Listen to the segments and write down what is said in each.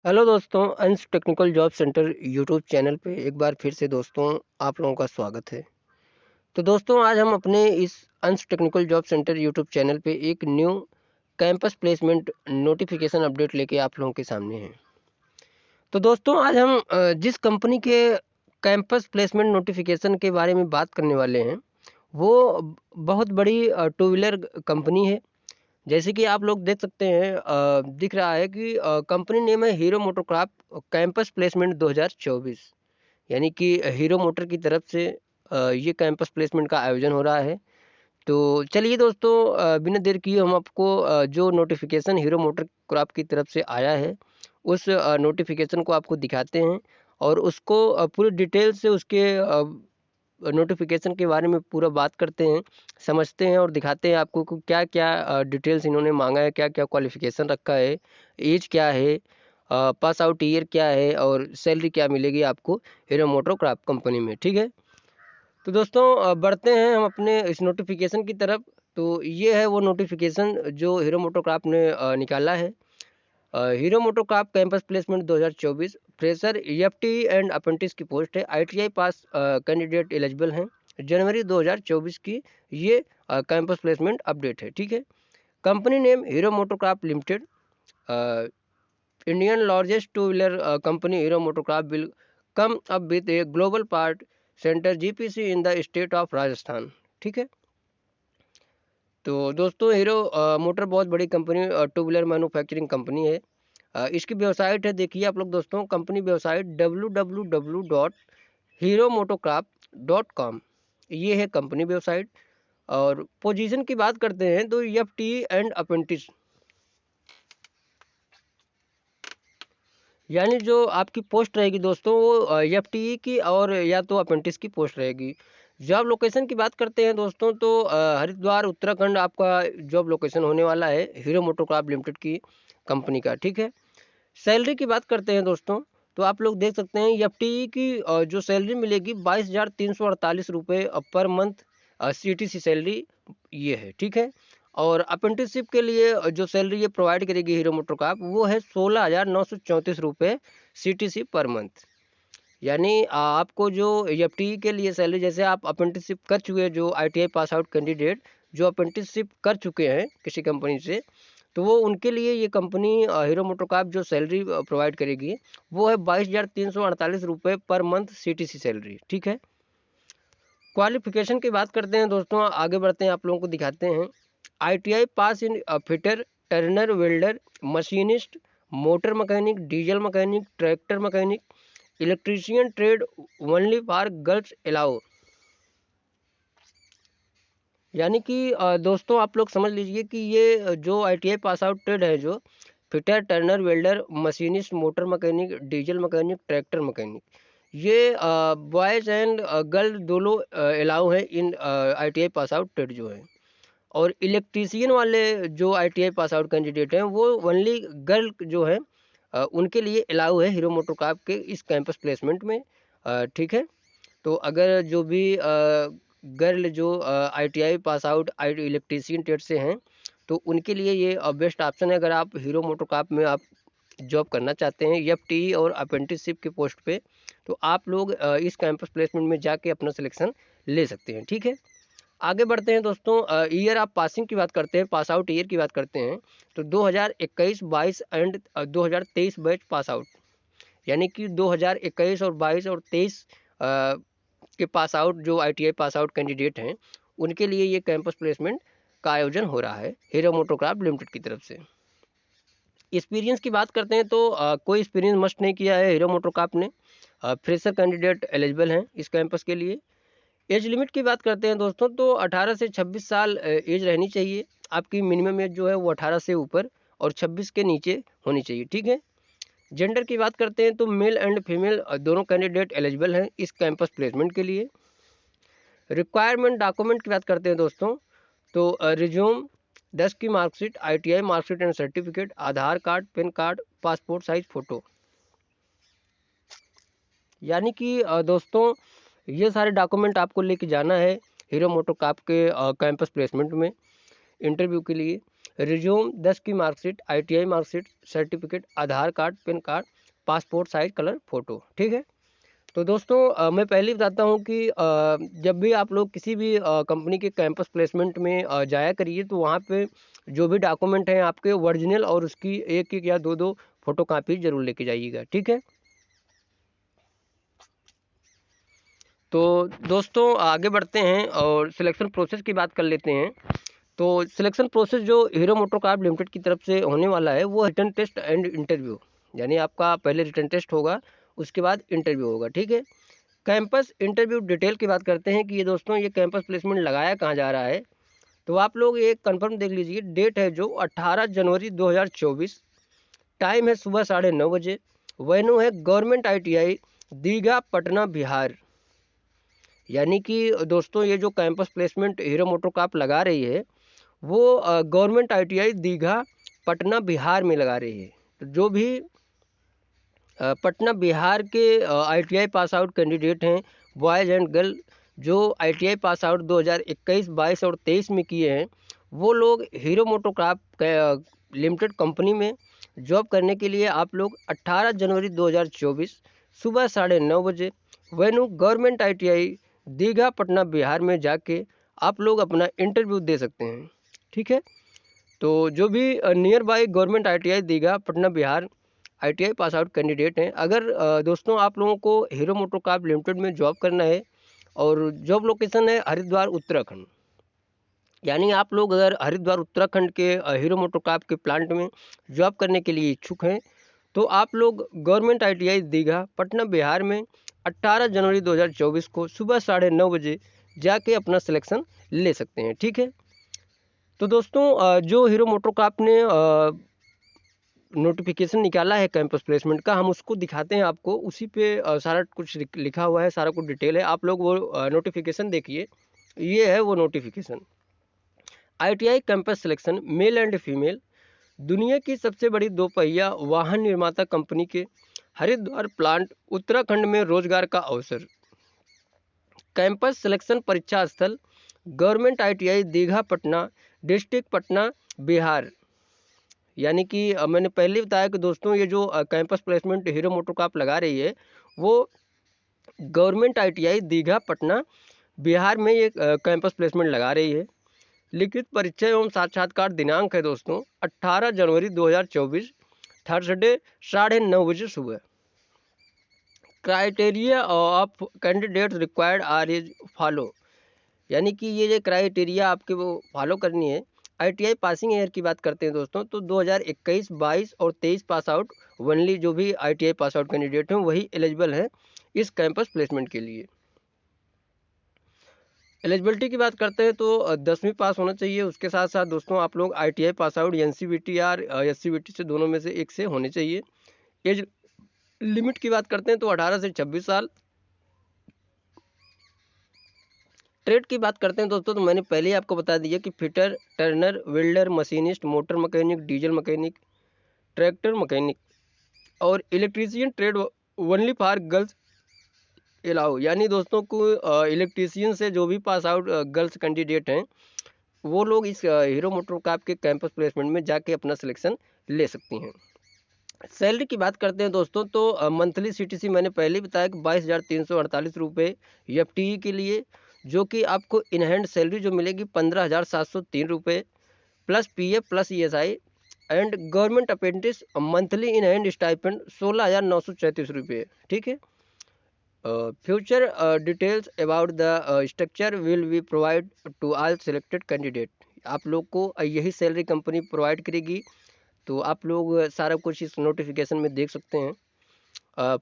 Hello दोस्तों, अंश technical job centre YouTube channel पे एक बार फिर से दोस्तों आप लोगों का स्वागत है। तो दोस्तों आज हम अपने इस अंश technical job centre YouTube channel पे एक new campus placement notification update लेके आप लोगों के सामने हैं। तो दोस्तों आज हम जिस कंपनी के कैंपस प्लेसमेंट नोटिफिकेशन के बारे में बात करने वाले हैं वो बहुत बड़ी टू व्हीलर कंपनी है। जैसे कि आप लोग देख सकते हैं, दिख रहा है कि कंपनी नेम है हीरो मोटोकॉर्प कैंपस प्लेसमेंट 2024। यानी कि हीरो मोटर की तरफ से ये कैंपस प्लेसमेंट का आयोजन हो रहा है। तो चलिए दोस्तों, बिना देर किए हम आपको जो नोटिफिकेशन हीरो मोटर क्रॉप की तरफ से आया है उस नोटिफिकेशन को आपको दिखाते हैं और उसको पूरी डिटेल से उसके नोटिफिकेशन के बारे में पूरा बात करते हैं, समझते हैं और दिखाते हैं आपको कि क्या क्या डिटेल्स इन्होंने मांगा है, क्या क्या क्वालिफिकेशन रखा है, एज क्या है, पास आउट ईयर क्या है और सैलरी क्या मिलेगी आपको हीरो मोटर क्रॉप कंपनी में। ठीक है, तो दोस्तों बढ़ते हैं हम अपने इस नोटिफिकेशन की तरफ। तो ये है वो नोटिफिकेशन जो हीरो मोटर क्रॉप ने निकाला है। Hero MotoCorp campus placement 2024 fresher FT and apprentice की पोस्ट है। आईटीआई पास कैंडिडेट एलिजिबल हैं। जनवरी 2024 की ये कैंपस प्लेसमेंट अपडेट है। ठीक है, company name hero MotoCorp limited, Indian largest two wheeler company hero MotoCorp will come up with a global part centre GPC in the state of Rajasthan. ठीक है, तो दोस्तों हीरो मोटर बहुत बड़ी company two wheeler manufacturing company है। इसकी website है, देखिए आप लोग दोस्तों, कंपनी वेबसाइट www.heromotocorp.com, ये है कंपनी वेबसाइट। और पोजीशन की बात करते हैं तो एफटी एंड अप्रेंटिस, यानी जो आपकी पोस्ट रहेगी दोस्तों वो एफटी की और या तो अप्रेंटिस की पोस्ट रहेगी। जॉब लोकेशन की बात करते हैं दोस्तों तो हरिद्वार उत्तराखंड आपका जॉब लोकेशन होने वाला है हीरो मोटोकॉर्प लिमिटेड की कंपनी का। ठीक है, सैलरी की बात करते हैं दोस्तों तो आप लोग देख सकते हैं एफटीई की जो सैलरी मिलेगी 22,348 रुपये पर मंथ, सीटीसी सैलरी ये है। ठीक है, और अप्रेंटिसशिप के लिए जो सैलरी ये प्रोवाइड करेगी हीरो मोटोकॉर्प वो है 16,934 रुपये सीटीसी पर मंथ। यानी आपको जो एफटीई के लिए सैलरी, जैसे आप अप्रेंटिसशिप कर चुके हैं, जो आईटीआई पास आउट कैंडिडेट जो अप्रेंटिसशिप कर चुके हैं किसी कंपनी से, तो वो उनके लिए ये कंपनी हीरो मोटोकॉर्प जो सैलरी प्रोवाइड करेगी वो है 22,348 रुपये पर मंथ सीटीसी सैलरी। ठीक है, क्वालिफिकेशन की बात करते हैं दोस्तों, आगे बढ़ते हैं, आप लोगों को दिखाते हैं। ITI pass in fitter, turner, welder, machinist, motor mechanic, diesel mechanic, tractor mechanic, electrician trade only for girls allow. यानी कि दोस्तों आप लोग समझ लीजिए कि ये जो आईटीआई पास आउट ट्रेड है, जो fitter, turner, welder, machinist, motor mechanic, diesel mechanic, tractor mechanic, ये बॉयज़ एंड गर्ल दोनों अलाउ है इन आईटीआई पास आउट ट्रेड जो है। और इलेक्ट्रीशियन वाले जो आईटीआई पास आउट कैंडिडेट हैं वो ओनली गर्ल जो है उनके लिए अलाउ है हीरो मोटोकॉर्प के इस कैंपस प्लेसमेंट में। ठीक है, तो अगर जो भी गर्ल जो ITI pass out I electrician trade से हैं तो उनके लिए ये बेस्ट ऑप्शन है। अगर आप हीरो मोटोकॉर्प में आप जॉब करना चाहते हैं एफटीई और अप्रेंटिसशिप के पोस्ट पे, तो आप लोग इस कैंपस प्लेसमेंट में जाके अपना सिलेक्शन ले सकते हैं। ठीक है, आगे बढ़ते हैं दोस्तों। ईयर आप पासिंग की बात करते हैं, पास आउट ईयर की बात करते हैं तो 2021-22 एंड 2023 बैच पास आउट, यानी कि 2021 और 22 और 23 के पास आउट जो आईटीआई पास आउट कैंडिडेट हैं उनके लिए ये कैंपस प्लेसमेंट का आयोजन हो रहा है हीरो मोटोकॉर्प लिमिटेड की तरफ से। एक्सपीरियंस की बात करते हैं तो कोई एक्सपीरियंस मस्ट नहीं किया है हीरो मोटोकॉर्प ने। फ्रेशर कैंडिडेट एलिजिबल हैं इस कैंपस के लिए। एज लिमिट की बात करते हैं दोस्तों तो 18 से 26 साल एज रहनी चाहिए। आपकी मिनिमम एज जो है वो 18 से ऊपर और 26 के नीचे होनी चाहिए। ठीक है, जेंडर की बात करते हैं तो मेल एंड फीमेल दोनों कैंडिडेट एलिजिबल हैं इस कैंपस प्लेसमेंट के लिए। रिक्वायरमेंट डॉक्यूमेंट की बात करते हैं दोस्तों तो रिज्यूम, 10 की marksheet, ITI marksheet and certificate, Aadhaar card, PAN card, passport size photo. यानी कि दोस्तों ये सारे डॉक्यूमेंट आपको लेके जाना है हीरो मोटोकॉर्प के कैंपस प्लेसमेंट में इंटरव्यू के लिए। रिज्यूम, 10 की marksheet, ITI marksheet, certificate, Aadhaar card, PAN card, passport size colour photo. ठीक है। तो दोस्तों मैं पहले ही बताता हूँ कि जब भी आप लोग किसी भी कंपनी के कैंपस प्लेसमेंट में जाया करिए, तो वहाँ पे जो भी डॉक्यूमेंट हैं आपके ओरिजिनल और उसकी एक एक या दो दो फोटोकॉपी जरूर लेके जाइएगा। ठीक है। तो दोस्तों आगे बढ़ते हैं और सिलेक्शन प्रोसेस की बात कर लेते हैं। तो सिलेक्शन प्रोसेस जो हीरो मोटोकॉर्प लिमिटेड की तरफ से होने वाला है वो रिटन टेस्ट एंड इंटरव्यू, यानी आपका पहले रिटन टेस्ट होगा, उसके बाद इंटरव्यू होगा। ठीक है। कैंपस इंटरव्यू डिटेल की बात करते हैं कि ये दोस्तों ये कैंपस प्लेसमेंट लगाया कहाँ जा रहा है। तो आप लोग ये कंफर्म देख लीजिए, डेट है जो 18 जनवरी 2024, टाइम है सुबह 9:30 बजे, वेन्यू है गवर्नमेंट ITI दीघा पटना बिहार। यानी कि दोस्तों ये जो कैंपस प्लेसमेंट हीरो मोटोकॉर्प लगा रही है वो गवर्नमेंट ITI दीघा पटना बिहार में लगा रही है। तो जो भी पटना बिहार के ITI पास आउट कैंडिडेट हैं, बॉयज़ एंड गर्ल, जो ITI पास आउट 2021, 22 और 23 में किए हैं, वो लोग हीरो मोटोकॉर्प लिमिटेड कंपनी में जॉब करने के लिए आप लोग 18 जनवरी 2024 सुबह 9:30 बजे venue government ITI Digha Patna Bihar में जाके आप लोग अपना इंटरव्यू दे सकते हैं। ठीक है। तो जो भी near by government ITI Digha Patna Bihar ITI pass out candidate हैं, अगर दोस्तों आप लोगों को हीरो मोटोकॉर्प लिमिटेड में जॉब करना है और जॉब लोकेशन है हरिद्वार उत्तराखंड, यानी आप लोग अगर हरिद्वार उत्तराखंड के हीरो मोटोकॉर्प के प्लांट में जॉब करने के लिए इच्छुक हैं, तो आप लोग गवर्नमेंट ITI दीघा पटना बिहार में 18 जनवरी 2024 को सुबह 9:30 बजे जाके अपना सिलेक्शन ले सकते हैं। ठीक है। तो दोस्तों जो हीरो मोटोकॉर्प ने नोटिफिकेशन निकाला है कैंपस प्लेसमेंट का, हम उसको दिखाते हैं आपको। उसी पे सारा कुछ लिखा हुआ है, सारा कुछ डिटेल है, आप लोग वो नोटिफिकेशन देखिए। ये है वो notification. ITI campus selection male and female, दुनिया की सबसे बड़ी दोपहिया वाहन निर्माता कंपनी के हरिद्वार प्लांट उत्तराखंड में रोजगार का अवसर। कैंपस सिलेक्शन परीक्षा स्थल government ITI Digha Patna, district Patna Bihar. यानी कि मैंने पहले बताया कि दोस्तों ये जो कैंपस प्लेसमेंट हीरो मोटोकॉर्प लगा रही है वो गवर्नमेंट ITI दीघा पटना बिहार में ये कैंपस प्लेसमेंट लगा रही है। लिखित परीक्षा एवं साक्षात्कार दिनांक है दोस्तों 18 जनवरी 2024, थर्सडे 9:30 बजे सुबह। Criteria of candidate required are is follow, यानी कि ये जो क्राइटेरिया आपके वो फॉलो करनी है। ITI पासिंग ईयर की बात करते हैं दोस्तों, तो 2021, 22 और 23 पास आउट ओनली, जो भी ITI पास आउट कैंडिडेट हैं वही एलिजिबल हैं इस कैंपस प्लेसमेंट के लिए। एलिजिबिलिटी की बात करते हैं तो 10वीं पास होना चाहिए। उसके साथ साथ दोस्तों आप लोग ITI पास आउट NCVT या SCVT से दोनों में से एक से होने चाहिए। एज लिमिट की बात करते हैं तो 18 से 26 साल। ट्रेड की बात करते हैं दोस्तों, तो मैंने पहले ही आपको बता दिया कि fitter, turner, welder, machinist, motor mechanic, diesel mechanic, tractor mechanic और electrician trade only for girls allow. यानी दोस्तों को इलेक्ट्रीशियन से जो भी पास आउट गर्ल्स कैंडिडेट हैं वो लोग इस हीरो मोटोकॉर्प के कैंपस प्लेसमेंट में जाके अपना सिलेक्शन ले सकती हैं। सैलरी की बात करते हैं दोस्तों, तो मंथली CTC मैंने पहले ही बताया कि 22,348 रुपये FTE के लिए, जो कि आपको इन हैंड सैलरी जो मिलेगी 15,703 रुपये plus PF plus ESI and government apprentice monthly in hand stipend 16,934 रुपये। ठीक है। Future details about the structure will be provide to all selected candidate. आप लोग को यही सैलरी कंपनी प्रोवाइड करेगी, तो आप लोग सारा कुछ इस नोटिफिकेशन में देख सकते हैं।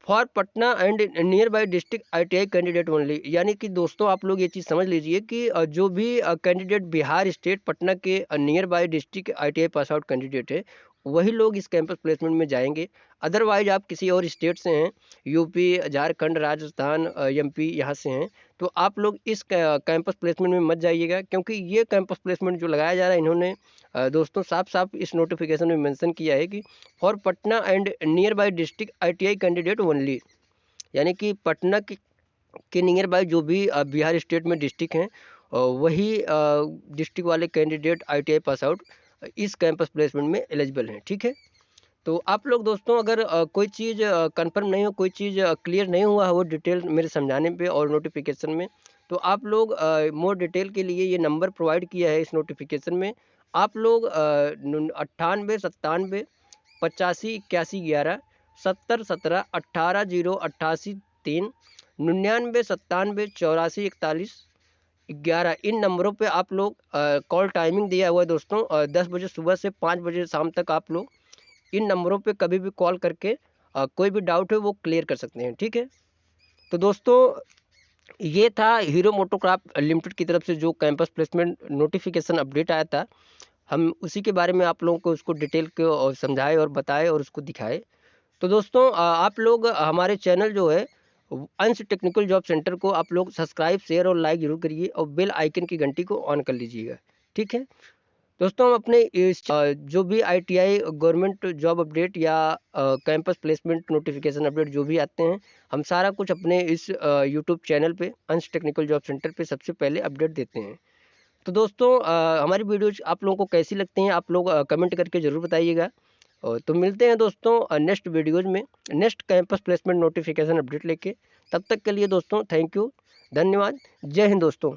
For Patna and near by district ITI candidate only, यानी कि दोस्तों आप लोग ये चीज़ समझ लीजिए कि जो भी कैंडिडेट बिहार स्टेट पटना के near by district ITI pass out candidate है वही लोग इस कैंपस प्लेसमेंट में जाएंगे। अदरवाइज आप किसी और स्टेट से हैं, UP, झारखंड, राजस्थान, MP यहाँ से हैं, तो आप लोग इस कैंपस प्लेसमेंट में मत जाइएगा, क्योंकि ये कैंपस प्लेसमेंट जो लगाया जा रहा है इन्होंने दोस्तों साफ साफ इस नोटिफिकेशन में मेंशन किया है कि for Patna and near by district ITI candidate only, यानी कि पटना के नियर बाई जो भी बिहार स्टेट में डिस्ट्रिक्ट हैं वही डिस्ट्रिक्ट वाले कैंडिडेट ITI पास आउट इस कैंपस प्लेसमेंट में एलिजिबल हैं। ठीक है, तो आप लोग दोस्तों अगर कोई चीज़ कंफर्म नहीं हो, कोई चीज़ क्लियर नहीं हुआ है वो डिटेल मेरे समझाने पे और नोटिफिकेशन में, तो आप लोग मोर डिटेल के लिए ये नंबर प्रोवाइड किया है इस नोटिफिकेशन में। आप लोग 98 57 85 81 11 70 17 18 0 88 3 99 97 94 41 11 इन नंबरों पे आप लोग कॉल टाइमिंग दिया हुआ है दोस्तों, 10 बजे सुबह से 5 बजे शाम तक आप लोग इन नंबरों पे कभी भी कॉल करके कोई भी डाउट है वो क्लियर कर सकते हैं। ठीक है, तो दोस्तों ये था हीरो मोटोकॉर्प लिमिटेड की तरफ से जो कैंपस प्लेसमेंट नोटिफिकेशन अपडेट आया था, हम उसी के बारे में आप लोगों को उसको डिटेल को समझाए और बताए और उसको दिखाए। तो दोस्तों आप लोग हमारे चैनल जो है अंश टेक्निकल जॉब सेंटर को आप लोग सब्सक्राइब शेयर और लाइक जरूर करिए और बेल आइकन की घंटी को ऑन कर लीजिएगा। ठीक है दोस्तों, हम अपने इस जो भी आईटीआई गवर्नमेंट जॉब अपडेट या कैंपस प्लेसमेंट नोटिफिकेशन अपडेट जो भी आते हैं, हम सारा कुछ अपने इस यूट्यूब चैनल पे अंश टेक्निकल जॉब सेंटर पे सबसे पहले अपडेट देते हैं। तो दोस्तों हमारी वीडियोज आप लोगों को कैसी लगती हैं आप लोग कमेंट करके ज़रूर बताइएगा। और तो मिलते हैं दोस्तों नेक्स्ट वीडियोज में next campus placement notification update लेके। तब तक के लिए दोस्तों थैंक यू, धन्यवाद, जय हिंद दोस्तों।